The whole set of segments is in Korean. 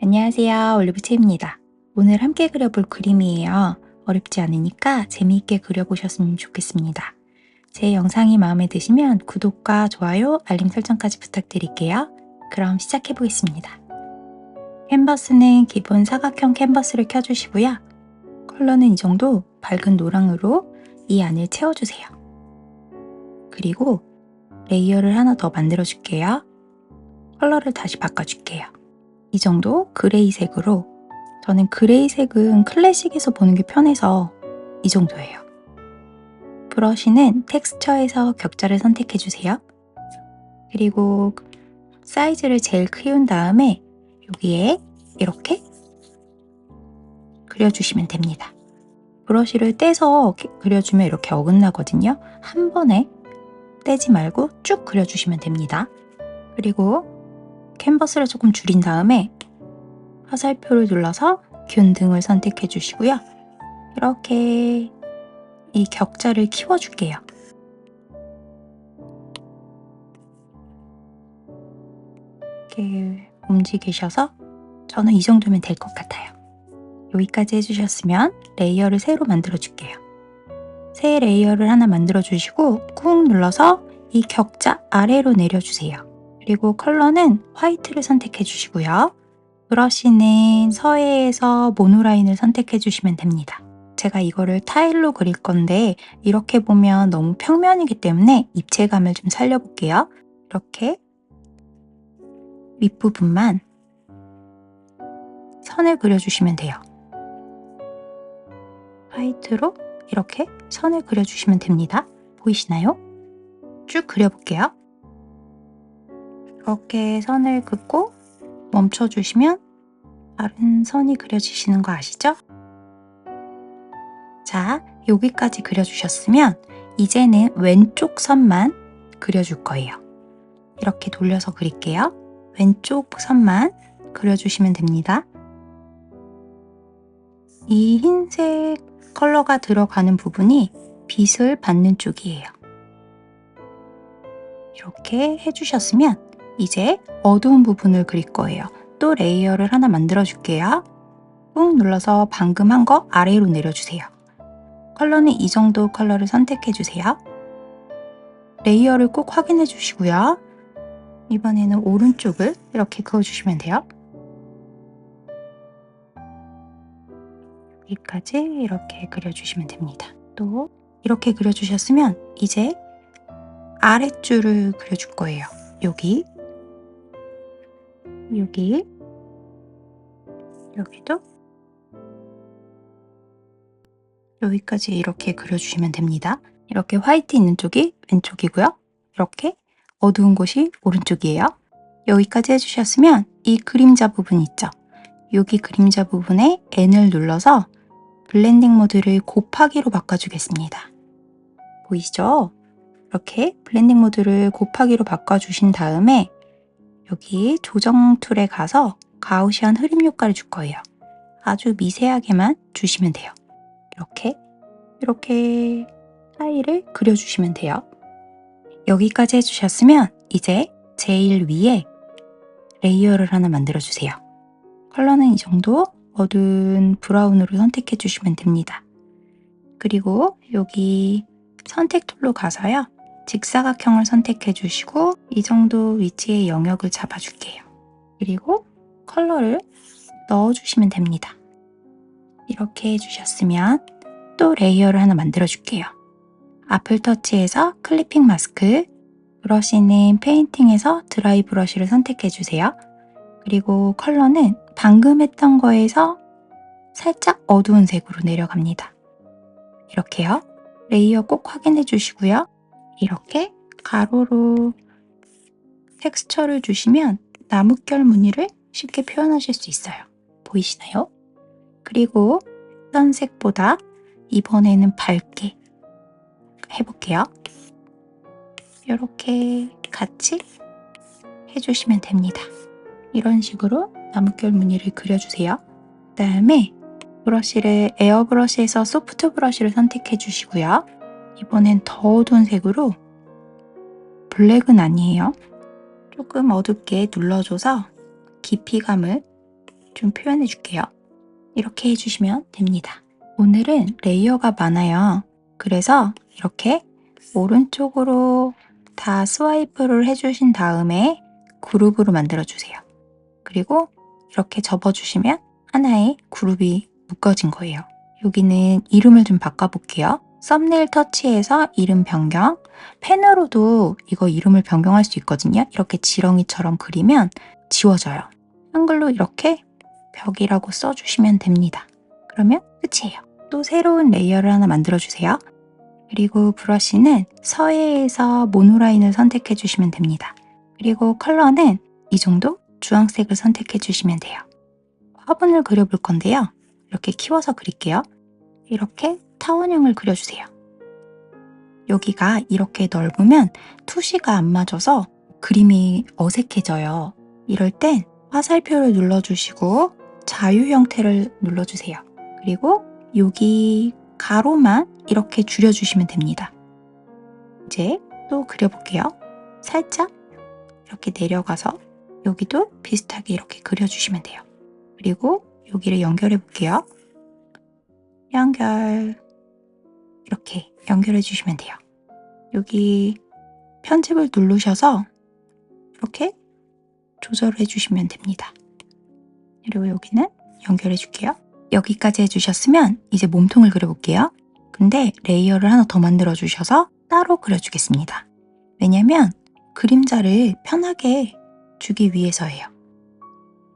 안녕하세요. 올리브채입니다. 오늘 함께 그려볼 그림이에요. 어렵지 않으니까 재미있게 그려보셨으면 좋겠습니다. 제 영상이 마음에 드시면 구독과 좋아요, 알림 설정까지 부탁드릴게요. 그럼 시작해 보겠습니다. 캔버스는 기본 사각형 캔버스를 켜주시고요. 컬러는 이 정도 밝은 노랑으로 이 안을 채워주세요. 그리고 레이어를 하나 더 만들어줄게요. 컬러를 다시 바꿔줄게요. 이 정도 그레이색으로, 저는 그레이색은 클래식에서 보는 게 편해서 이 정도예요. 브러쉬는 텍스처에서 격자를 선택해주세요. 그리고 사이즈를 제일 키운 다음에 여기에 이렇게 그려주시면 됩니다. 브러쉬를 떼서 그려주면 이렇게 어긋나거든요. 한 번에 떼지 말고 쭉 그려주시면 됩니다. 그리고 캔버스를 조금 줄인 다음에 화살표를 눌러서 균등을 선택해 주시고요. 이렇게 이 격자를 키워줄게요. 이렇게 움직이셔서 저는 이 정도면 될 것 같아요. 여기까지 해주셨으면 레이어를 새로 만들어 줄게요. 새 레이어를 하나 만들어 주시고 꾹 눌러서 이 격자 아래로 내려주세요. 그리고 컬러는 화이트를 선택해 주시고요. 브러쉬는 서해에서 모노라인을 선택해 주시면 됩니다. 제가 이거를 타일로 그릴 건데 이렇게 보면 너무 평면이기 때문에 입체감을 좀 살려볼게요. 이렇게 윗부분만 선을 그려주시면 돼요. 화이트로 이렇게 선을 그려주시면 됩니다. 보이시나요? 쭉 그려볼게요. 이렇게 선을 긋고 멈춰주시면 다른 선이 그려지시는 거 아시죠? 자, 여기까지 그려주셨으면 이제는 왼쪽 선만 그려줄 거예요. 이렇게 돌려서 그릴게요. 왼쪽 선만 그려주시면 됩니다. 이 흰색 컬러가 들어가는 부분이 빛을 받는 쪽이에요. 이렇게 해주셨으면 이제 어두운 부분을 그릴 거예요. 또 레이어를 하나 만들어 줄게요. 꾹 눌러서 방금 한 거 아래로 내려주세요. 컬러는 이 정도 컬러를 선택해 주세요. 레이어를 꼭 확인해 주시고요. 이번에는 오른쪽을 이렇게 그어주시면 돼요. 여기까지 이렇게 그려주시면 됩니다. 또 이렇게 그려주셨으면 이제 아랫줄을 그려줄 거예요. 여기, 여기도 여기까지 이렇게 그려주시면 됩니다. 이렇게 화이트 있는 쪽이 왼쪽이고요. 이렇게 어두운 곳이 오른쪽이에요. 여기까지 해주셨으면 이 그림자 부분 있죠? 여기 그림자 부분에 N을 눌러서 블렌딩 모드를 곱하기로 바꿔주겠습니다. 보이시죠? 이렇게 블렌딩 모드를 곱하기로 바꿔주신 다음에 여기 조정 툴에 가서 가우시안 흐림 효과를 줄 거예요. 아주 미세하게만 주시면 돼요. 이렇게 사이를 그려주시면 돼요. 여기까지 해주셨으면 이제 제일 위에 레이어를 하나 만들어주세요. 컬러는 이 정도 어두운 브라운으로 선택해 주시면 됩니다. 그리고 여기 선택 툴로 가서요. 직사각형을 선택해 주시고 이 정도 위치의 영역을 잡아줄게요. 그리고 컬러를 넣어주시면 됩니다. 이렇게 해주셨으면 또 레이어를 하나 만들어 줄게요. 아플터치에서 클리핑 마스크, 브러쉬는 페인팅에서 드라이 브러쉬를 선택해 주세요. 그리고 컬러는 방금 했던 거에서 살짝 어두운 색으로 내려갑니다. 이렇게요. 레이어 꼭 확인해 주시고요. 이렇게 가로로 텍스처를 주시면 나뭇결 무늬를 쉽게 표현하실 수 있어요. 보이시나요? 그리고 선색보다 이번에는 밝게 해볼게요. 이렇게 같이 해주시면 됩니다. 이런 식으로 나뭇결 무늬를 그려주세요. 그 다음에 브러쉬를 에어브러쉬에서 소프트 브러쉬를 선택해 주시고요. 이번엔 더 어두운 색으로, 블랙은 아니에요. 조금 어둡게 눌러줘서 깊이감을 좀 표현해 줄게요. 이렇게 해주시면 됩니다. 오늘은 레이어가 많아요. 그래서 이렇게 오른쪽으로 다 스와이프를 해주신 다음에 그룹으로 만들어 주세요. 그리고 이렇게 접어주시면 하나의 그룹이 묶어진 거예요. 여기는 이름을 좀 바꿔볼게요. 썸네일 터치해서 이름 변경. 펜으로도 이거 이름을 변경할 수 있거든요. 이렇게 지렁이처럼 그리면 지워져요. 한글로 이렇게 벽이라고 써주시면 됩니다. 그러면 끝이에요. 또 새로운 레이어를 하나 만들어주세요. 그리고 브러쉬는 서해에서 모노라인을 선택해 주시면 됩니다. 그리고 컬러는 이 정도 주황색을 선택해 주시면 돼요. 화분을 그려볼 건데요. 이렇게 키워서 그릴게요. 이렇게 타원형을 그려주세요. 여기가 이렇게 넓으면 투시가 안 맞아서 그림이 어색해져요. 이럴 땐 화살표를 눌러주시고 자유 형태를 눌러주세요. 그리고 여기 가로만 이렇게 줄여주시면 됩니다. 이제 또 그려볼게요. 살짝 이렇게 내려가서 여기도 비슷하게 이렇게 그려주시면 돼요. 그리고 여기를 연결해 볼게요. 연결. 이렇게 연결해 주시면 돼요. 여기 편집을 누르셔서 이렇게 조절해 주시면 됩니다. 그리고 여기는 연결해 줄게요. 여기까지 해주셨으면 이제 몸통을 그려볼게요. 근데 레이어를 하나 더 만들어 주셔서 따로 그려주겠습니다. 왜냐면 그림자를 편하게 주기 위해서예요.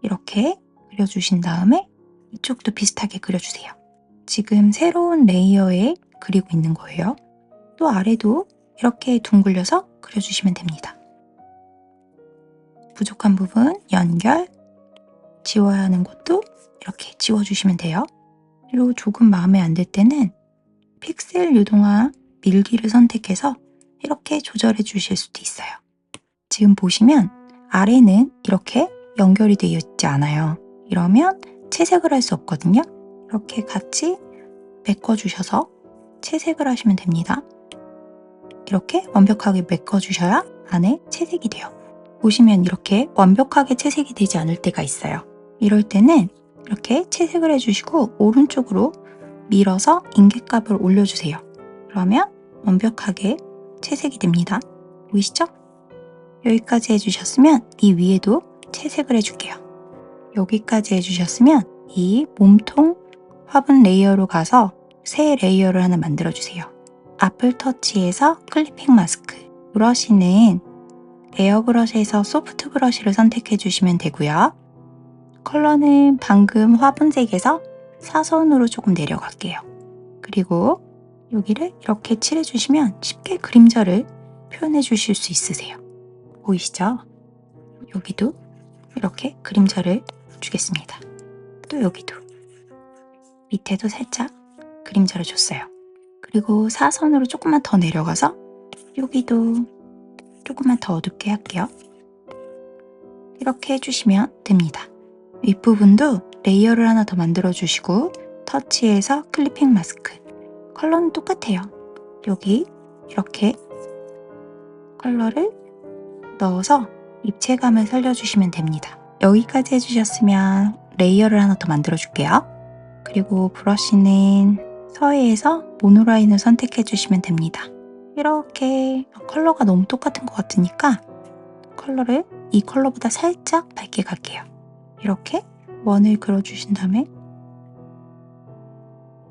이렇게 그려주신 다음에 이쪽도 비슷하게 그려주세요. 지금 새로운 레이어에 그리고 있는 거예요. 또 아래도 이렇게 둥글려서 그려주시면 됩니다. 부족한 부분 연결, 지워야 하는 곳도 이렇게 지워주시면 돼요. 그리고 조금 마음에 안 들 때는 픽셀 유동화 밀기를 선택해서 이렇게 조절해 주실 수도 있어요. 지금 보시면 아래는 이렇게 연결이 되어 있지 않아요. 이러면 채색을 할 수 없거든요. 이렇게 같이 메꿔주셔서 채색을 하시면 됩니다. 이렇게 완벽하게 메꿔주셔야 안에 채색이 돼요. 보시면 이렇게 완벽하게 채색이 되지 않을 때가 있어요. 이럴 때는 이렇게 채색을 해주시고 오른쪽으로 밀어서 인계값을 올려주세요. 그러면 완벽하게 채색이 됩니다. 보이시죠? 여기까지 해주셨으면 이 위에도 채색을 해줄게요. 여기까지 해주셨으면 이 몸통 화분 레이어로 가서 새 레이어를 하나 만들어주세요. 애플 터치에서 클리핑 마스크. 브러쉬는 에어브러쉬에서 소프트 브러쉬를 선택해 주시면 되고요. 컬러는 방금 화분색에서 사선으로 조금 내려갈게요. 그리고 여기를 이렇게 칠해주시면 쉽게 그림자를 표현해 주실 수 있으세요. 보이시죠? 여기도 이렇게 그림자를 주겠습니다. 또 여기도 밑에도 살짝 그림자를 줬어요. 그리고 사선으로 조금만 더 내려가서 여기도 조금만 더 어둡게 할게요. 이렇게 해주시면 됩니다. 윗부분도 레이어를 하나 더 만들어 주시고 터치해서 클리핑 마스크. 컬러는 똑같아요. 여기 이렇게 컬러를 넣어서 입체감을 살려주시면 됩니다. 여기까지 해주셨으면 레이어를 하나 더 만들어 줄게요. 그리고 브러쉬는 서해에서 모노라인을 선택해 주시면 됩니다. 이렇게 컬러가 너무 똑같은 것 같으니까 컬러를 이 컬러보다 살짝 밝게 갈게요. 이렇게 원을 그려주신 다음에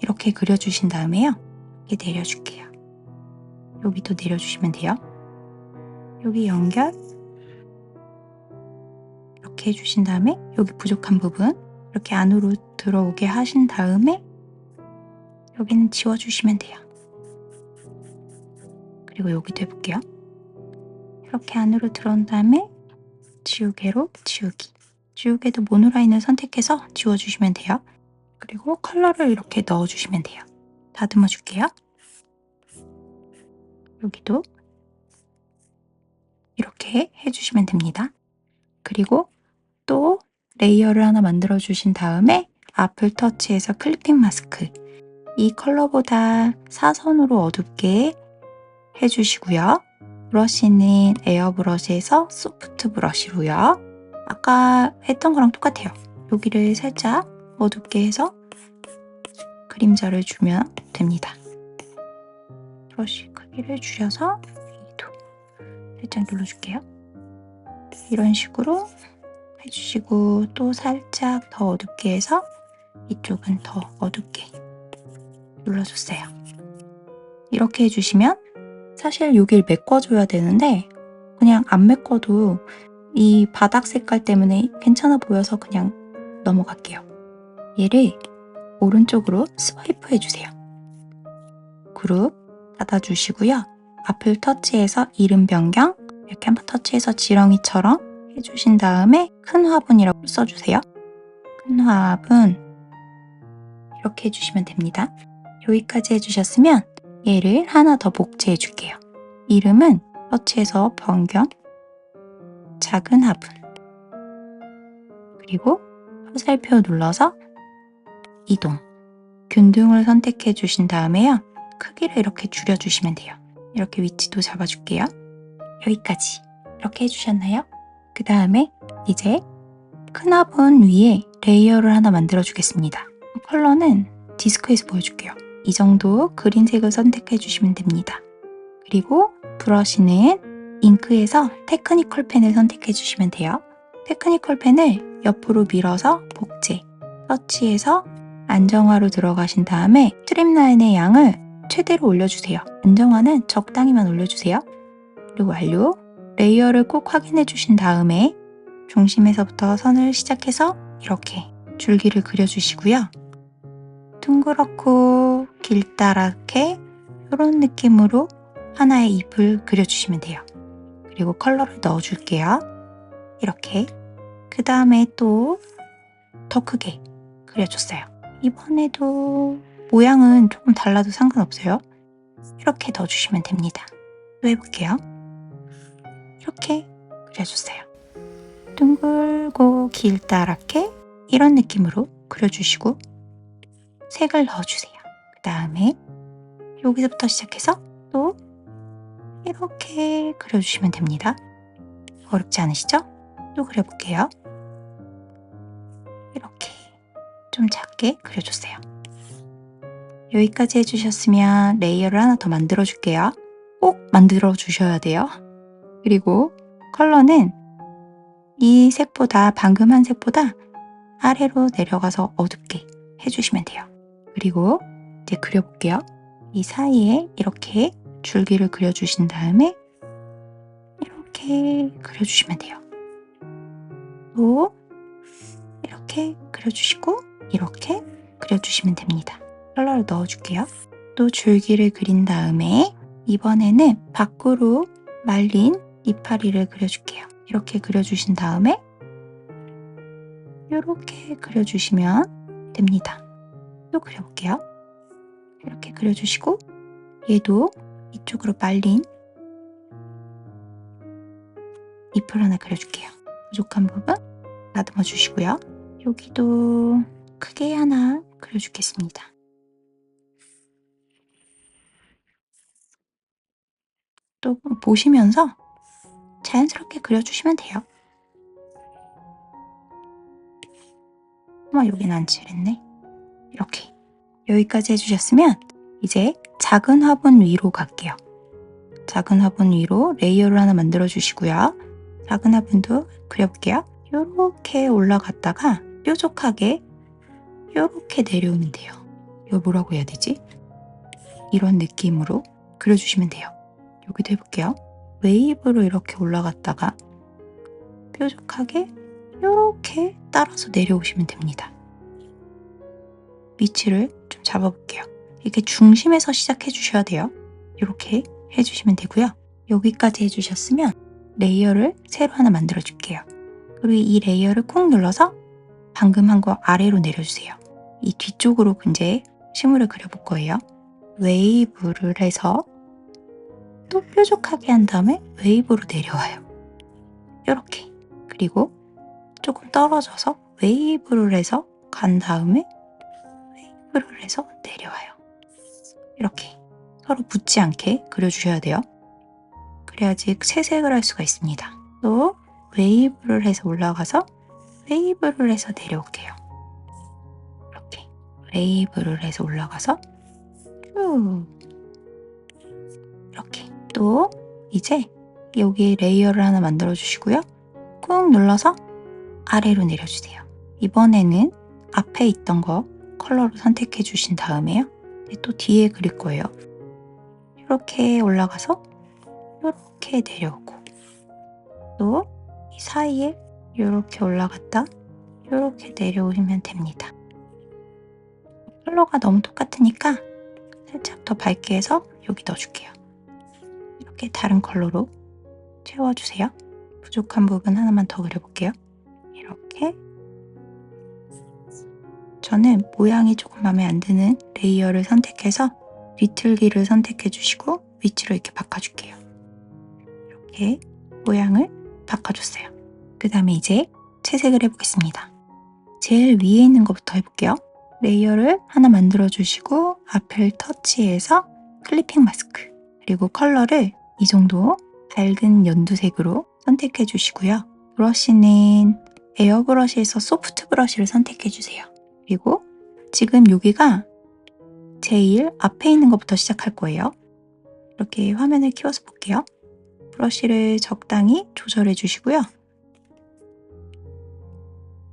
이렇게 그려주신 다음에요. 이렇게 내려줄게요. 여기도 내려주시면 돼요. 여기 연결 이렇게 해주신 다음에 여기 부족한 부분 이렇게 안으로 들어오게 하신 다음에 여기는 지워주시면 돼요. 그리고 여기도 해볼게요. 이렇게 안으로 들어온 다음에 지우개로 지우기. 지우개도 모노라인을 선택해서 지워주시면 돼요. 그리고 컬러를 이렇게 넣어주시면 돼요. 다듬어 줄게요. 여기도 이렇게 해주시면 됩니다. 그리고 또 레이어를 하나 만들어 주신 다음에 애플 터치에서 클리핑 마스크. 이 컬러보다 사선으로 어둡게 해주시고요. 브러쉬는 에어 브러쉬에서 소프트 브러쉬로요. 아까 했던 거랑 똑같아요. 여기를 살짝 어둡게 해서 그림자를 주면 됩니다. 브러쉬 크기를 줄여서 여기도 살짝 눌러줄게요. 이런 식으로 해주시고 또 살짝 더 어둡게 해서 이쪽은 더 어둡게 눌러줬어요. 이렇게 해주시면 사실 여길 메꿔줘야 되는데 그냥 안 메꿔도 이 바닥 색깔 때문에 괜찮아 보여서 그냥 넘어갈게요. 얘를 오른쪽으로 스와이프 해주세요. 그룹 닫아주시고요. 앞을 터치해서 이름 변경 이렇게 한번 터치해서 지렁이처럼 해주신 다음에 큰 화분이라고 써주세요. 큰 화분 이렇게 해주시면 됩니다. 여기까지 해주셨으면 얘를 하나 더 복제해 줄게요. 이름은 터치해서 변경 작은 화분 그리고 화살표 눌러서 이동 균등을 선택해 주신 다음에요. 크기를 이렇게 줄여주시면 돼요. 이렇게 위치도 잡아줄게요. 여기까지 이렇게 해주셨나요? 그 다음에 이제 큰 화분 위에 레이어를 하나 만들어 주겠습니다. 컬러는 디스크에서 보여줄게요. 이 정도 그린색을 선택해 주시면 됩니다. 그리고 브러쉬는 잉크에서 테크니컬 펜을 선택해 주시면 돼요. 테크니컬 펜을 옆으로 밀어서 복제, 터치해서 안정화로 들어가신 다음에 스트림라인의 양을 최대로 올려주세요. 안정화는 적당히만 올려주세요. 그리고 완료. 레이어를 꼭 확인해 주신 다음에 중심에서부터 선을 시작해서 이렇게 줄기를 그려주시고요. 둥그렇고 길다랗게 이런 느낌으로 하나의 잎을 그려주시면 돼요. 그리고 컬러를 넣어줄게요. 이렇게. 그 다음에 또 더 크게 그려줬어요. 이번에도 모양은 조금 달라도 상관없어요. 이렇게 넣어주시면 됩니다. 또 해볼게요. 이렇게 그려줬어요. 둥글고 길다랗게 이런 느낌으로 그려주시고 색을 넣어주세요. 그 다음에 여기서부터 시작해서 또 이렇게 그려주시면 됩니다. 어렵지 않으시죠? 또 그려볼게요. 이렇게 좀 작게 그려줬어요. 여기까지 해주셨으면 레이어를 하나 더 만들어 줄게요. 꼭 만들어 주셔야 돼요. 그리고 컬러는 이 색보다 방금 한 색보다 아래로 내려가서 어둡게 해주시면 돼요. 그리고 이제 그려볼게요. 이 사이에 이렇게 줄기를 그려주신 다음에 이렇게 그려주시면 돼요. 또 이렇게 그려주시고 이렇게 그려주시면 됩니다. 컬러를 넣어줄게요. 또 줄기를 그린 다음에 이번에는 밖으로 말린 이파리를 그려줄게요. 이렇게 그려주신 다음에 이렇게 그려주시면 됩니다. 또 그려볼게요. 이렇게 그려주시고 얘도 이쪽으로 말린 잎을 하나 그려줄게요. 부족한 부분 다듬어 주시고요. 여기도 크게 하나 그려주겠습니다. 또 보시면서 자연스럽게 그려주시면 돼요. 여기는 안 칠했네. 이렇게 여기까지 해주셨으면 이제 작은 화분 위로 갈게요. 작은 화분 위로 레이어를 하나 만들어 주시고요. 작은 화분도 그려볼게요. 이렇게 올라갔다가 뾰족하게 이렇게 내려오면 돼요. 이거 뭐라고 해야 되지? 이런 느낌으로 그려주시면 돼요. 여기도 해볼게요. 웨이브로 이렇게 올라갔다가 뾰족하게 이렇게 따라서 내려오시면 됩니다. 위치를 좀 잡아볼게요. 이렇게 중심에서 시작해 주셔야 돼요. 이렇게 해주시면 되고요. 여기까지 해주셨으면 레이어를 새로 하나 만들어 줄게요. 그리고 이 레이어를 꾹 눌러서 방금 한 거 아래로 내려주세요. 이 뒤쪽으로 이제 식물을 그려볼 거예요. 웨이브를 해서 또 뾰족하게 한 다음에 웨이브로 내려와요. 이렇게. 그리고 조금 떨어져서 웨이브를 해서 간 다음에 웨이브를 해서 내려와요. 이렇게 서로 붙지 않게 그려주셔야 돼요. 그래야지 채색을 할 수가 있습니다. 또 웨이브를 해서 올라가서 웨이브를 해서 내려올게요. 이렇게 웨이브를 해서 올라가서 쭉 이렇게. 또 이제 여기 레이어를 하나 만들어 주시고요. 꾹 눌러서 아래로 내려주세요. 이번에는 앞에 있던 거 컬러로 선택해 주신 다음에요. 또 뒤에 그릴 거예요. 이렇게 올라가서 이렇게 내려오고, 또 이 사이에 이렇게 올라갔다 이렇게 내려오시면 됩니다. 컬러가 너무 똑같으니까 살짝 더 밝게 해서 여기 넣어줄게요. 이렇게 다른 컬러로 채워주세요. 부족한 부분 하나만 더 그려볼게요. 이렇게. 저는 모양이 조금 마음에 안 드는 레이어를 선택해서 뒤틀기를 선택해 주시고 위치로 이렇게 바꿔줄게요. 이렇게 모양을 바꿔줬어요. 그 다음에 이제 채색을 해보겠습니다. 제일 위에 있는 것부터 해볼게요. 레이어를 하나 만들어 주시고 앞을 터치해서 클리핑 마스크, 그리고 컬러를 이 정도 밝은 연두색으로 선택해 주시고요. 브러쉬는 에어브러쉬에서 소프트 브러쉬를 선택해 주세요. 그리고 지금 여기가 제일 앞에 있는 것부터 시작할 거예요. 이렇게 화면을 키워서 볼게요. 브러쉬를 적당히 조절해 주시고요.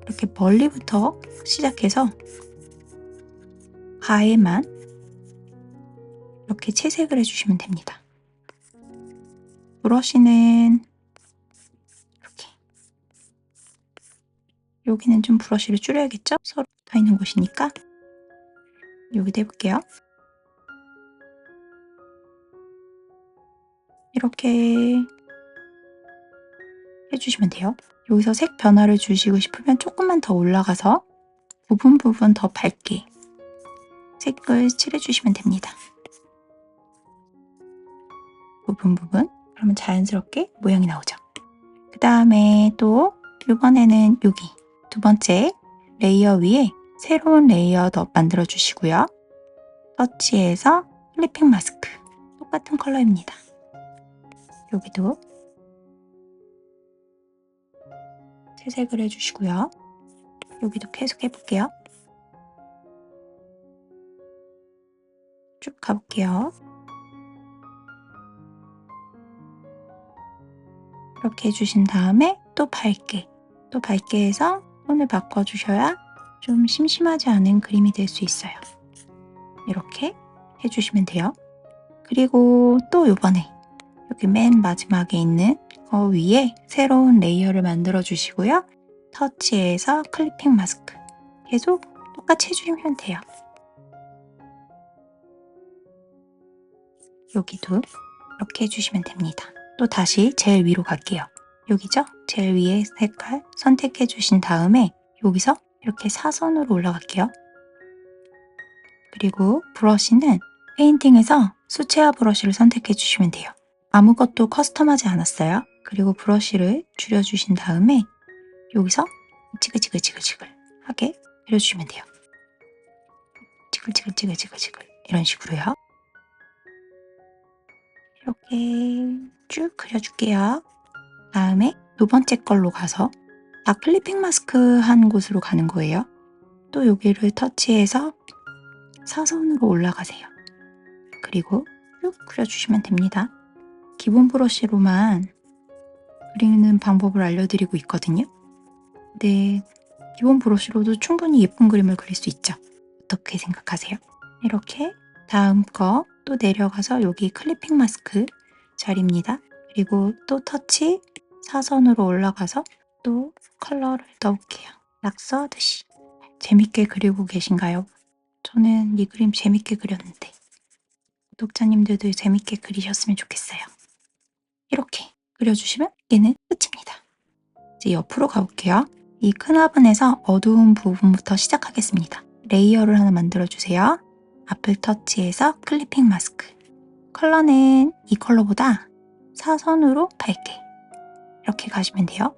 이렇게 멀리부터 시작해서 가에만 이렇게 채색을 해주시면 됩니다. 브러쉬는 이렇게, 여기는 좀 브러쉬를 줄여야겠죠? 서로 붙어있는 곳이니까 여기도 해볼게요. 이렇게 해주시면 돼요. 여기서 색 변화를 주시고 싶으면 조금만 더 올라가서 부분 더 밝게 색을 칠해주시면 됩니다. 부분 그러면 자연스럽게 모양이 나오죠. 그 다음에 또 이번에는 여기 두 번째 레이어 위에 새로운 레이어 더 만들어 주시고요. 터치해서 클리핑 마스크, 똑같은 컬러입니다. 여기도 채색을 해주시고요. 여기도 계속 해볼게요. 쭉 가볼게요. 이렇게 해주신 다음에 또 밝게 해서 톤을 바꿔주셔야 좀 심심하지 않은 그림이 될 수 있어요. 이렇게 해주시면 돼요. 그리고 또 이번에 여기 맨 마지막에 있는 거 위에 새로운 레이어를 만들어 주시고요. 터치해서 클리핑 마스크 계속 똑같이 해주시면 돼요. 여기도 이렇게 해주시면 됩니다. 또 다시 제일 위로 갈게요. 여기죠? 제일 위에 색깔 선택해 주신 다음에 여기서 이렇게 사선으로 올라갈게요. 그리고 브러쉬는 페인팅에서 수채화 브러쉬를 선택해 주시면 돼요. 아무것도 커스텀하지 않았어요. 그리고 브러쉬를 줄여주신 다음에 여기서 지글지글하게 그려주시면 돼요. 지글지글 이런 식으로요. 이렇게 쭉 그려줄게요. 다음에 두 번째 걸로 가서 다 클리핑 마스크 한 곳으로 가는 거예요. 또 여기를 터치해서 사선으로 올라가세요. 그리고 쭉 그려주시면 됩니다. 기본 브러쉬로만 그리는 방법을 알려드리고 있거든요. 근데 기본 브러쉬로도 충분히 예쁜 그림을 그릴 수 있죠. 어떻게 생각하세요? 이렇게 다음 거 또 내려가서 여기 클리핑 마스크 자리입니다. 그리고 또 터치 사선으로 올라가서 또 컬러를 넣을게요. 낙서하듯이. 재밌게 그리고 계신가요? 저는 이 그림 재밌게 그렸는데 구독자님들도 재밌게 그리셨으면 좋겠어요. 이렇게 그려주시면 얘는 끝입니다. 이제 옆으로 가볼게요. 이 큰 화분에서 어두운 부분부터 시작하겠습니다. 레이어를 하나 만들어주세요. 앞을 터치해서 클리핑 마스크. 컬러는 이 컬러보다 사선으로 밝게 이렇게 가시면 돼요.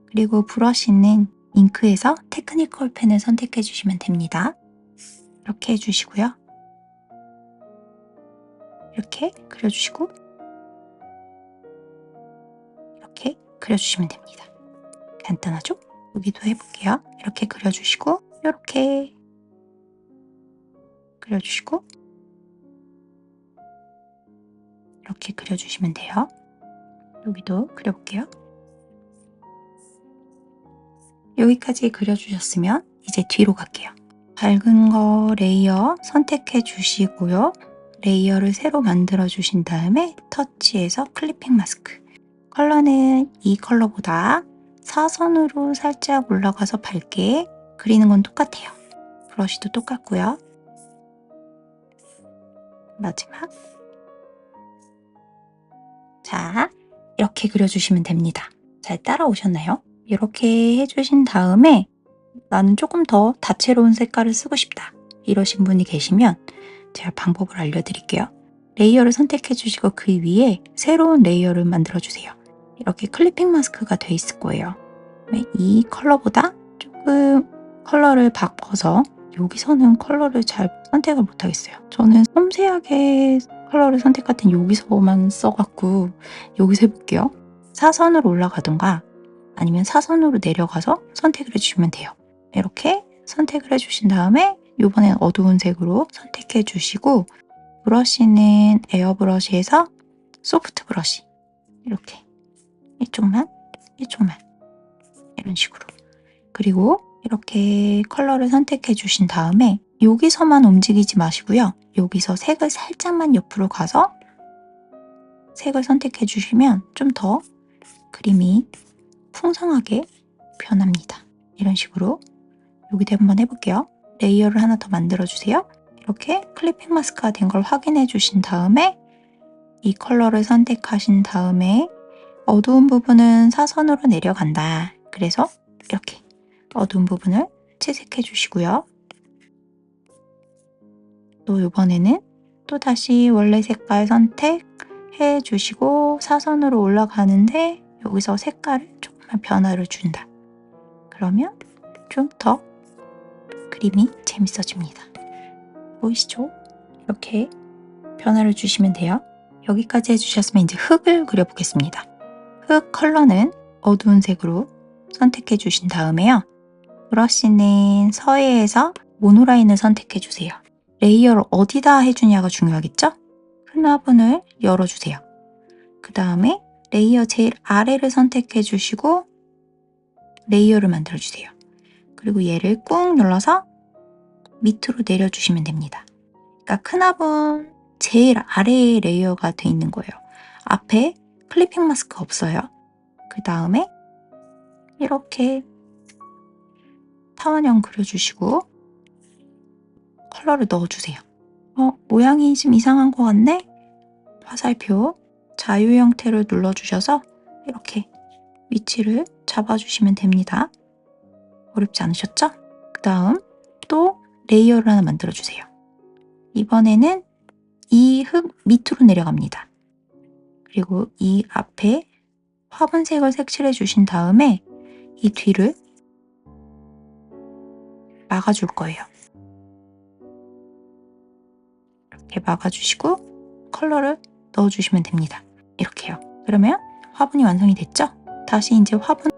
그리고 브러쉬는 잉크에서 테크니컬 펜을 선택해 주시면 됩니다. 이렇게 해주시고요. 이렇게 그려주시고 이렇게 그려주시면 됩니다. 간단하죠? 여기도 해볼게요. 이렇게 그려주시고 이렇게 그려주시고 이렇게 그려주시면 돼요. 여기도 그려볼게요. 여기까지 그려주셨으면 이제 뒤로 갈게요. 밝은 거 레이어 선택해 주시고요. 레이어를 새로 만들어 주신 다음에 터치해서 클리핑 마스크. 컬러는 이 컬러보다 사선으로 살짝 올라가서 밝게 그리는 건 똑같아요. 브러쉬도 똑같고요. 마지막. 자, 이렇게 그려주시면 됩니다. 잘 따라오셨나요? 이렇게 해주신 다음에 나는 조금 더 다채로운 색깔을 쓰고 싶다 이러신 분이 계시면 제가 방법을 알려드릴게요. 레이어를 선택해 주시고 그 위에 새로운 레이어를 만들어 주세요. 이렇게 클리핑 마스크가 돼 있을 거예요. 이 컬러보다 조금 컬러를 바꿔서 여기서는 컬러를 잘 선택을 못하겠어요. 저는 섬세하게 컬러를 선택할 땐 여기서만 써갖고 여기서 해볼게요. 사선으로 올라가던가 아니면 사선으로 내려가서 선택을 해주시면 돼요. 이렇게 선택을 해주신 다음에 이번엔 어두운 색으로 선택해 주시고 브러쉬는 에어브러쉬에서 소프트 브러쉬 이렇게 이쪽만 이런 식으로 그리고 이렇게 컬러를 선택해 주신 다음에 여기서만 움직이지 마시고요. 여기서 색을 살짝만 옆으로 가서 색을 선택해 주시면 좀 더 그림이 풍성하게 변합니다. 이런 식으로 여기도 한번 해볼게요. 레이어를 하나 더 만들어 주세요. 이렇게 클리핑 마스크가 된 걸 확인해 주신 다음에 이 컬러를 선택하신 다음에 어두운 부분은 사선으로 내려간다. 그래서 이렇게 어두운 부분을 채색해 주시고요. 또 이번에는 또 다시 원래 색깔 선택해 주시고 사선으로 올라가는데 여기서 색깔을 조금만 변화를 준다. 그러면 좀 더 그림이 재밌어집니다. 보이시죠? 이렇게 변화를 주시면 돼요. 여기까지 해주셨으면 이제 흙을 그려보겠습니다. 흙 컬러는 어두운 색으로 선택해 주신 다음에요. 브러쉬는 서해에서 모노라인을 선택해 주세요. 레이어를 어디다 해주냐가 중요하겠죠? 큰 화분을 열어주세요. 그 다음에 레이어 제일 아래를 선택해 주시고 레이어를 만들어 주세요. 그리고 얘를 꾹 눌러서 밑으로 내려주시면 됩니다. 그러니까 큰 화분 제일 아래에 레이어가 돼 있는 거예요. 앞에 클리핑 마스크 없어요. 그 다음에 이렇게 타원형 그려주시고 컬러를 넣어주세요. 모양이 좀 이상한 것 같네? 화살표 자유 형태를 눌러주셔서 이렇게 위치를 잡아주시면 됩니다. 어렵지 않으셨죠? 그 다음 또 레이어를 하나 만들어주세요. 이번에는 이 흙 밑으로 내려갑니다. 그리고 이 앞에 화분색을 색칠해 주신 다음에 이 뒤를 막아줄 거예요. 이렇게 막아주시고 컬러를 넣어주시면 됩니다. 이렇게요. 그러면 화분이 완성이 됐죠? 다시 이제 화분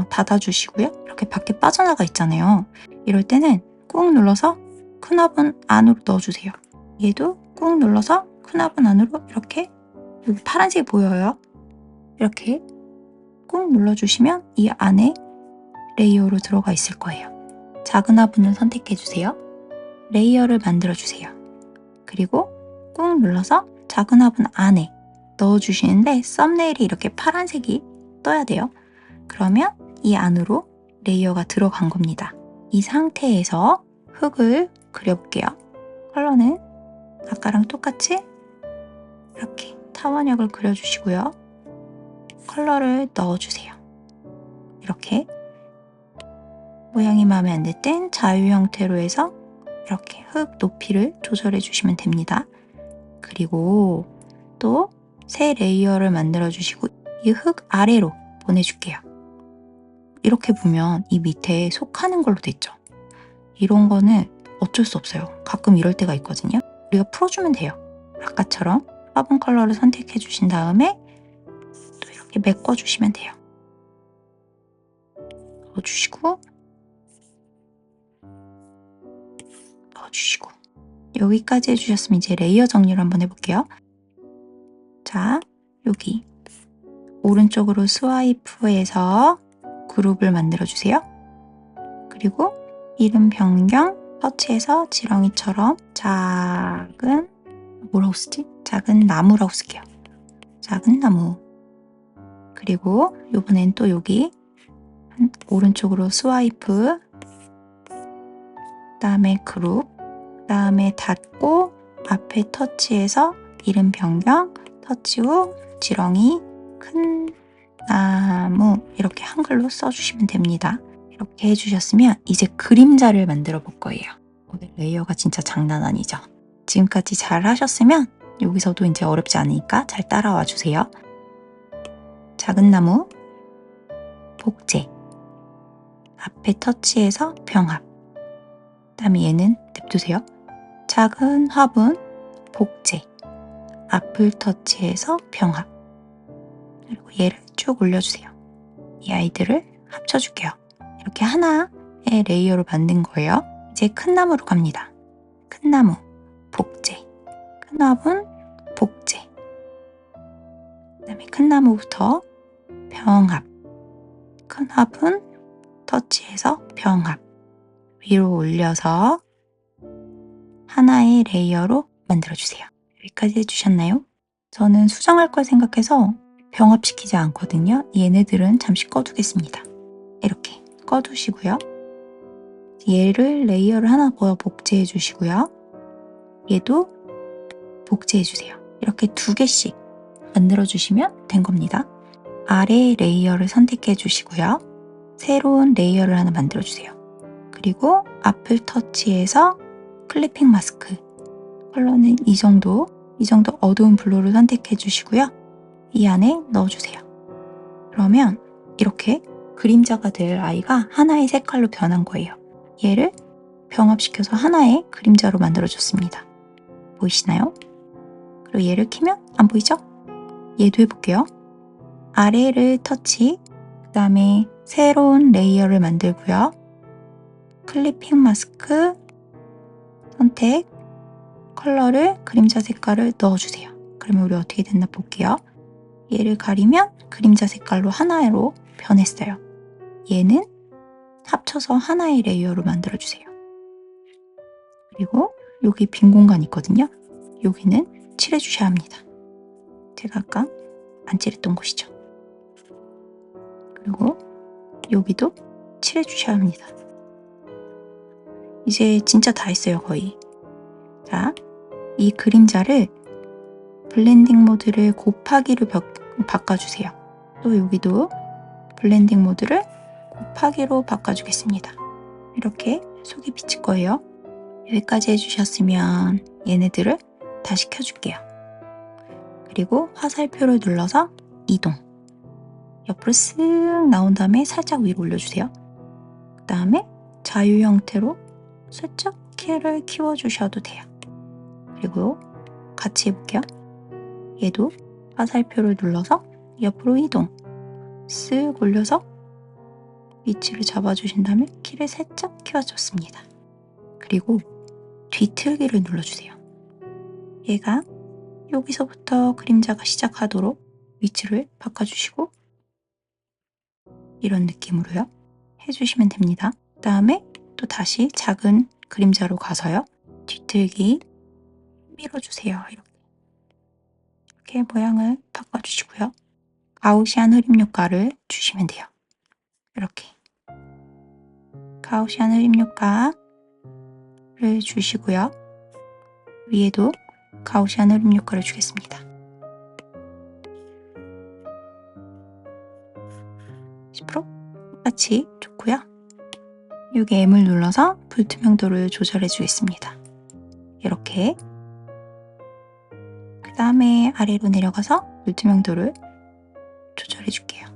닫아주시고요. 이렇게 밖에 빠져나가 있잖아요. 이럴 때는 꾹 눌러서 큰 화분 안으로 넣어주세요. 얘도 꾹 눌러서 큰 화분 안으로 이렇게 여기 파란색이 보여요. 이렇게 꾹 눌러주시면 이 안에 레이어로 들어가 있을 거예요. 작은 화분을 선택해주세요. 레이어를 만들어주세요. 그리고 꾹 눌러서 작은 화분 안에 넣어주시는데 썸네일이 이렇게 파란색이 떠야 돼요. 그러면 이 안으로 레이어가 들어간 겁니다. 이 상태에서 흙을 그려볼게요. 컬러는 아까랑 똑같이 이렇게 타원형을 그려주시고요. 컬러를 넣어주세요. 이렇게 모양이 마음에 안 들 땐 자유 형태로 해서 이렇게 흙 높이를 조절해 주시면 됩니다. 그리고 또 새 레이어를 만들어 주시고 이 흙 아래로 보내줄게요. 이렇게 보면 이 밑에 속하는 걸로 됐죠. 이런 거는 어쩔 수 없어요. 가끔 이럴 때가 있거든요. 우리가 풀어주면 돼요. 아까처럼 화분 컬러를 선택해 주신 다음에 또 이렇게 메꿔주시면 돼요. 넣어주시고 여기까지 해주셨으면 이제 레이어 정리를 한번 해볼게요. 자, 여기 오른쪽으로 스와이프해서 그룹을 만들어주세요. 그리고 이름 변경, 터치해서 지렁이처럼 작은 뭐라고 쓰지? 작은 나무라고 쓸게요. 작은 나무. 그리고 이번엔 또 여기 오른쪽으로 스와이프, 그다음에 그룹, 그다음에 닫고 앞에 터치해서 이름 변경, 터치 후 지렁이, 큰 나무 이렇게 한글로 써주시면 됩니다. 이렇게 해주셨으면 이제 그림자를 만들어 볼 거예요. 오늘 레이어가 진짜 장난 아니죠? 지금까지 잘 하셨으면 여기서도 이제 어렵지 않으니까 잘 따라와 주세요. 작은 나무, 복제, 앞에 터치해서 병합, 그 다음에 얘는 냅두세요. 작은 화분, 복제, 앞을 터치해서 병합, 그리고 얘를 쭉 올려주세요. 이 아이들을 합쳐줄게요. 이렇게 하나의 레이어로 만든 거예요. 이제 큰 나무로 갑니다. 큰 나무, 복제, 큰 화분, 복제, 그 다음에 큰 나무부터 병합, 큰 화분, 터치해서 병합, 위로 올려서 하나의 레이어로 만들어주세요. 여기까지 해주셨나요? 저는 수정할 걸 생각해서 병합시키지 않거든요. 얘네들은 잠시 꺼두겠습니다. 이렇게 꺼두시고요. 얘를 레이어를 하나 더 복제해 주시고요. 얘도 복제해 주세요. 이렇게 2개씩 만들어 주시면 된 겁니다. 아래 레이어를 선택해 주시고요. 새로운 레이어를 하나 만들어 주세요. 그리고 앞을 터치해서 클리핑 마스크, 컬러는 이 정도 어두운 블루를 선택해 주시고요. 이 안에 넣어주세요. 그러면 이렇게 그림자가 될 아이가 하나의 색깔로 변한 거예요. 얘를 병합시켜서 하나의 그림자로 만들어줬습니다. 보이시나요? 그리고 얘를 키면 안 보이죠? 얘도 해볼게요. 아래를 터치, 그 다음에 새로운 레이어를 만들고요. 클리핑 마스크 선택, 컬러를 그림자 색깔을 넣어주세요. 그러면 우리 어떻게 됐나 볼게요. 얘를 가리면 그림자 색깔로 하나로 변했어요. 얘는 합쳐서 하나의 레이어로 만들어주세요. 그리고 여기 빈 공간 있거든요. 여기는 칠해주셔야 합니다. 제가 아까 안 칠했던 곳이죠. 그리고 여기도 칠해주셔야 합니다. 이제 진짜 다 했어요, 거의. 자, 이 그림자를 블렌딩 모드를 곱하기로 바꿔주세요. 또 여기도 블렌딩 모드를 곱하기로 바꿔주겠습니다. 이렇게 속이 비칠 거예요. 여기까지 해주셨으면 얘네들을 다시 켜줄게요. 그리고 화살표를 눌러서 이동. 옆으로 쓱 나온 다음에 살짝 위로 올려주세요. 그 다음에 자유 형태로 살짝 키를 키워주셔도 돼요. 그리고 같이 해볼게요. 얘도 화살표를 눌러서 옆으로 이동. 쓱 올려서 위치를 잡아주신 다음에 키를 살짝 키워줬습니다. 그리고 뒤틀기를 눌러주세요. 얘가 여기서부터 그림자가 시작하도록 위치를 바꿔주시고 이런 느낌으로요. 해주시면 됩니다. 그 다음에 또 다시 작은 그림자로 가서요. 뒤틀기 밀어주세요. 이렇게 모양을 바꿔주시고요. 가우시안 흐림 효과를 주시면 돼요. 이렇게 가우시안 흐림 효과를 주시고요. 위에도 가우시안 흐림 효과를 주겠습니다. 10% 똑같이 좋고요. 여기 M을 눌러서 불투명도를 조절해 주겠습니다. 이렇게 그 다음에 아래로 내려가서 불투명도를 조절해 줄게요.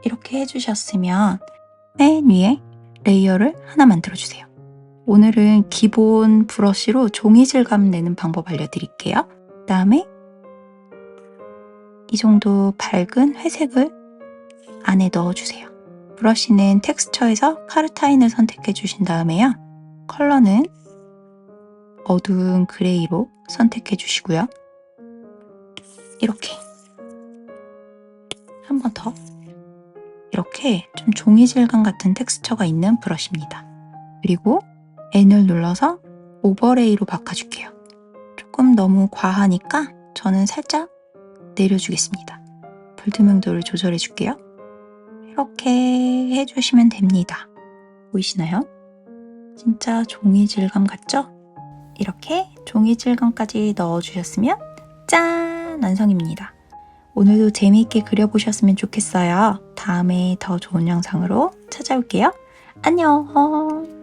이렇게 해주셨으면 맨 위에 레이어를 하나 만들어 주세요. 오늘은 기본 브러쉬로 종이 질감 내는 방법 알려드릴게요. 그 다음에 이 정도 밝은 회색을 안에 넣어주세요. 브러쉬는 텍스처에서 카르타인을 선택해 주신 다음에요. 컬러는 어두운 그레이로 선택해 주시고요. 이렇게 한 번 더 이렇게 좀 종이 질감 같은 텍스처가 있는 브러쉬입니다. 그리고 N을 눌러서 오버레이로 바꿔줄게요. 조금 너무 과하니까 저는 살짝 내려주겠습니다. 불투명도를 조절해 줄게요. 이렇게 해주시면 됩니다. 보이시나요? 진짜 종이 질감 같죠? 이렇게 종이 질감까지 넣어주셨으면 짠! 완성입니다. 오늘도 재미있게 그려보셨으면 좋겠어요. 다음에 더 좋은 영상으로 찾아올게요. 안녕!